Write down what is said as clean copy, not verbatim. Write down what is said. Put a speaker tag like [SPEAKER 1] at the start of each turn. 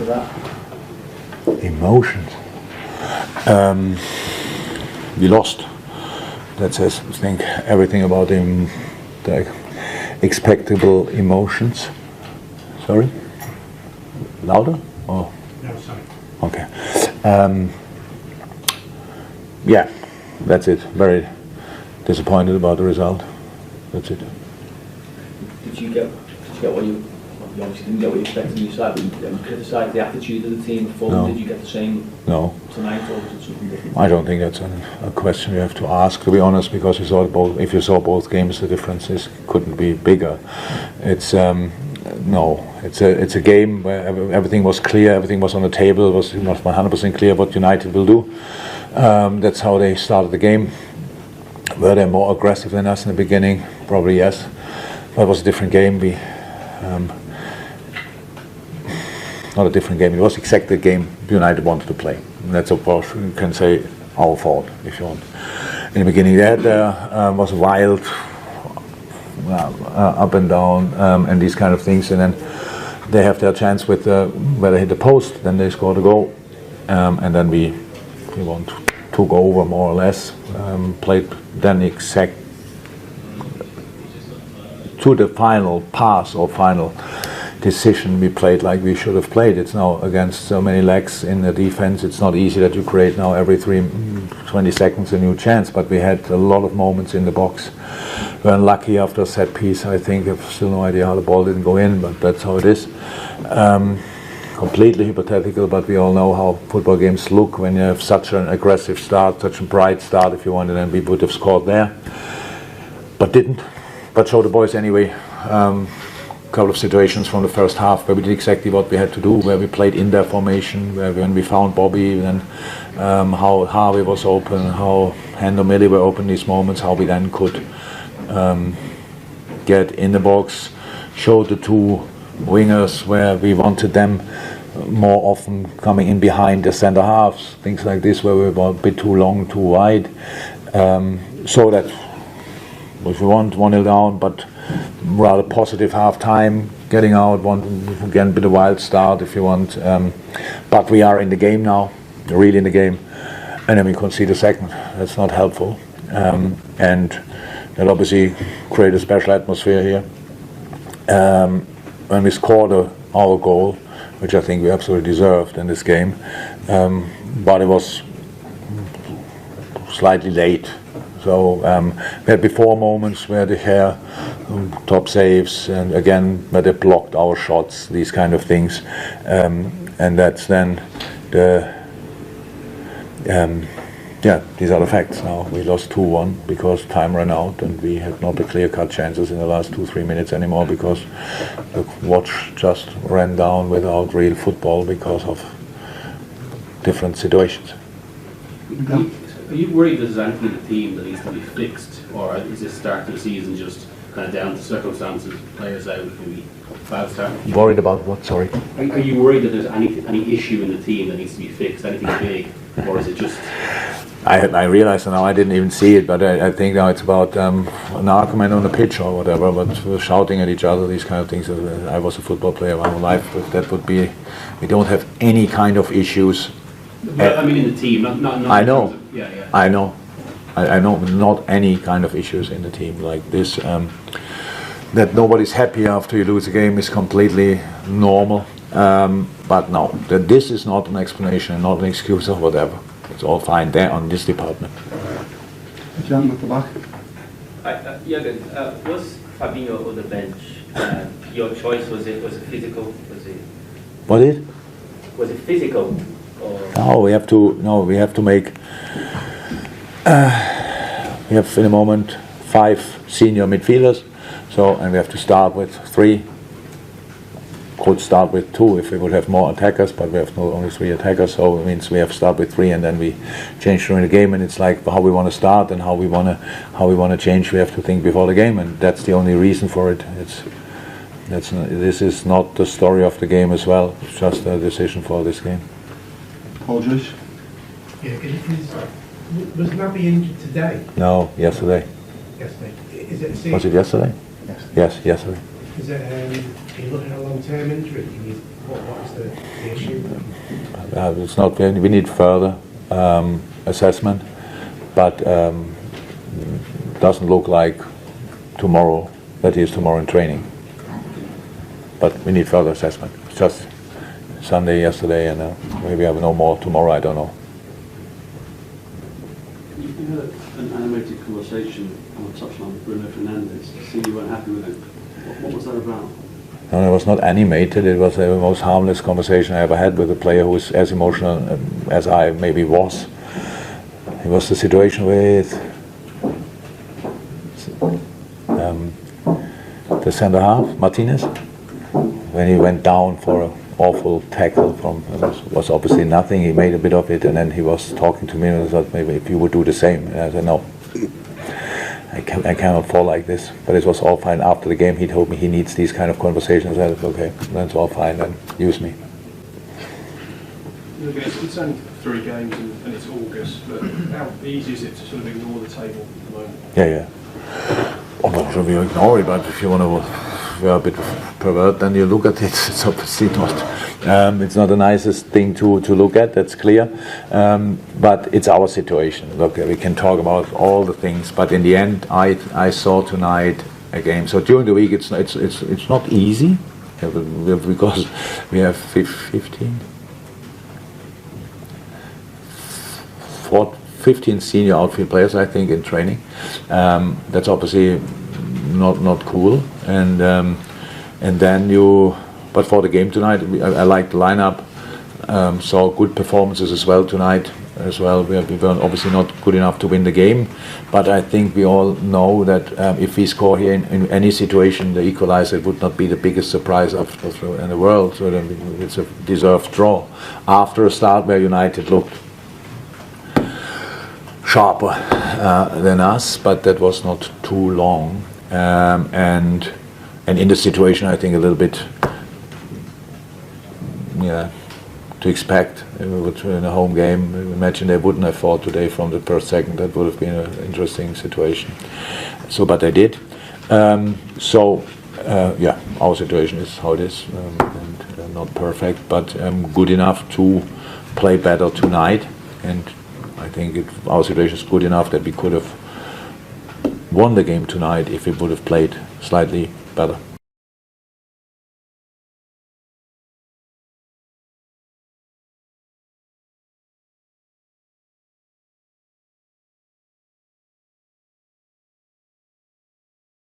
[SPEAKER 1] to that?
[SPEAKER 2] Emotions. We lost. That says, I think, everything about the expectable emotions. Sorry? Louder? Oh.
[SPEAKER 1] No, sorry.
[SPEAKER 2] Okay. Yeah, that's it. Very disappointed about the result. That's it.
[SPEAKER 3] Did you get what you obviously didn't get what you expected from your side, but you criticised the attitude of the team before?
[SPEAKER 2] No.
[SPEAKER 3] Did you get the same tonight, or was it something different?
[SPEAKER 2] I don't think that's a question you have to ask, to be honest, because you saw both. If you saw both games, the differences couldn't be bigger. It's it's a game where everything was clear, everything was on the table. It was not 100% clear what United will do. That's how they started the game. Were they more aggressive than us in the beginning? Probably yes. But it was a different game. Not a different game. It was exactly the game United wanted to play. And that's, of course, you can say our fault if you want. In the beginning, there was wild, up and down, and these kind of things. And then they have their chance with where they hit the post. Then they scored a goal, and then we took over more or less. Played then exact to the final pass or final decision. We played like we should have played. It's now against so many legs in the defense. It's not easy that you create now every 20 seconds a new chance, but we had a lot of moments in the box. We were unlucky after a set piece. I think I've still no idea how the ball didn't go in, but that's how it is. Completely hypothetical, but we all know how football games look when you have such an aggressive start, such a bright start. If you wanted, then we would have scored there, but didn't. But show the boys anyway. Couple of situations from the first half where we did exactly what we had to do, where we played in their formation, where when we found Bobby, then how Harvey was open, how Hendo Millie were open these moments, how we then could get in the box, show the two wingers where we wanted them more often coming in behind the centre halves, things like this where we were a bit too long, too wide, so that if we want 1-0 down, but rather positive half time, getting out, again a bit of wild start if you want, but we are in the game now, really in the game, and then we concede a second. That's not helpful, and that obviously create a special atmosphere here. When we scored our goal, which I think we absolutely deserved in this game, but it was slightly late. So we had before moments where they had top saves, and again where they blocked our shots, these kind of things, and that's then these are the facts. Now we lost 2-1 because time ran out, and we had not the clear-cut chances in the last 2-3 minutes anymore because the watch just ran down without real football because of different situations.
[SPEAKER 4] Are you worried that there's anything in the team that needs to be fixed, or is this start of the season just kind of down to circumstances, players out, maybe bad start?
[SPEAKER 2] Worried about what? Sorry.
[SPEAKER 4] Are you worried that there's any issue in the team that needs to be fixed, anything big, or is it just?
[SPEAKER 2] I realize now, I didn't even see it, but I think now it's about an argument on the pitch or whatever, but we're shouting at each other, these kind of things. I was a football player my whole life, but that would be, we don't have any kind of issues.
[SPEAKER 4] Well, I mean in the team, not
[SPEAKER 2] I know.
[SPEAKER 4] Yeah.
[SPEAKER 2] I know, not any kind of issues in the team like this. That nobody's happy after you lose a game is completely normal. But no, that this is not an explanation, not an excuse or whatever. It's all fine there on this department.
[SPEAKER 5] John at the back.
[SPEAKER 6] Jürgen, was Fabinho on the bench? Your choice, was it physical?
[SPEAKER 2] What is?
[SPEAKER 6] Was it physical? Or?
[SPEAKER 2] No, we have to make. We have in the moment 5 senior midfielders, and we have to start with 3. Could start with 2 if we would have more attackers, but we have only 3 attackers, so it means we have to start with 3 and then we change during the game, and it's like how we want to start and how we want to change. We have to think before the game, and that's the only reason for it. This is not the story of the game as well. It's just a decision for this game.
[SPEAKER 5] Paul Joyce.
[SPEAKER 1] Yeah, was Naby injured today?
[SPEAKER 2] No, yesterday.
[SPEAKER 1] Yesterday. Is it a season?
[SPEAKER 2] Was it yesterday? Yes, yesterday.
[SPEAKER 1] Is it? Are you looking at a long-term injury? What is the issue?
[SPEAKER 2] It's not. We need further assessment, but doesn't look like tomorrow. That is tomorrow in training. But we need further assessment. It's just Sunday yesterday, and maybe I have no more tomorrow. I don't know.
[SPEAKER 7] You had an animated conversation on the touchline with Bruno Fernandes. See, you weren't happy with him. What was that about?
[SPEAKER 2] No, it was not animated. It was the most harmless conversation I ever had with a player who was as emotional as I maybe was. It was the situation with the centre half, Martinez, when he went down for an awful tackle from, was obviously nothing. He made a bit of it, and then he was talking to me and I thought maybe if you would do the same. And I said no. I cannot fall like this, but it was all fine. After the game, he told me he needs these kind of conversations. I said, okay, that's all fine, then use me.
[SPEAKER 8] It's only 3 games and it's August, but how easy is it to sort of ignore the table at the moment?
[SPEAKER 2] Yeah. I'm not sure you ignore it, but if you want to be a bit pervert, then you look at it. It's obviously not. It's not the nicest thing to look at. That's clear. But it's our situation. Look, we can talk about all the things, but in the end, I saw tonight a game. So during the week, it's not easy because we have 15 senior outfield players, I think, in training. That's obviously not cool. And then but for the game tonight, I liked the lineup. Saw good performances as well tonight. As well, we were obviously not good enough to win the game, but I think we all know that if we score here in any situation, the equalizer would not be the biggest surprise in the world. So it's a deserved draw. After a start where United looked sharper than us, but that was not too long, and in the situation, I think a little bit, to expect in a home game. Imagine they wouldn't have fought today from the first second. That would have been an interesting situation. So, but they did. Our situation is how it is, and not perfect, but good enough to play better tonight. And I think our situation is good enough that we could have won the game tonight if we would have played slightly better.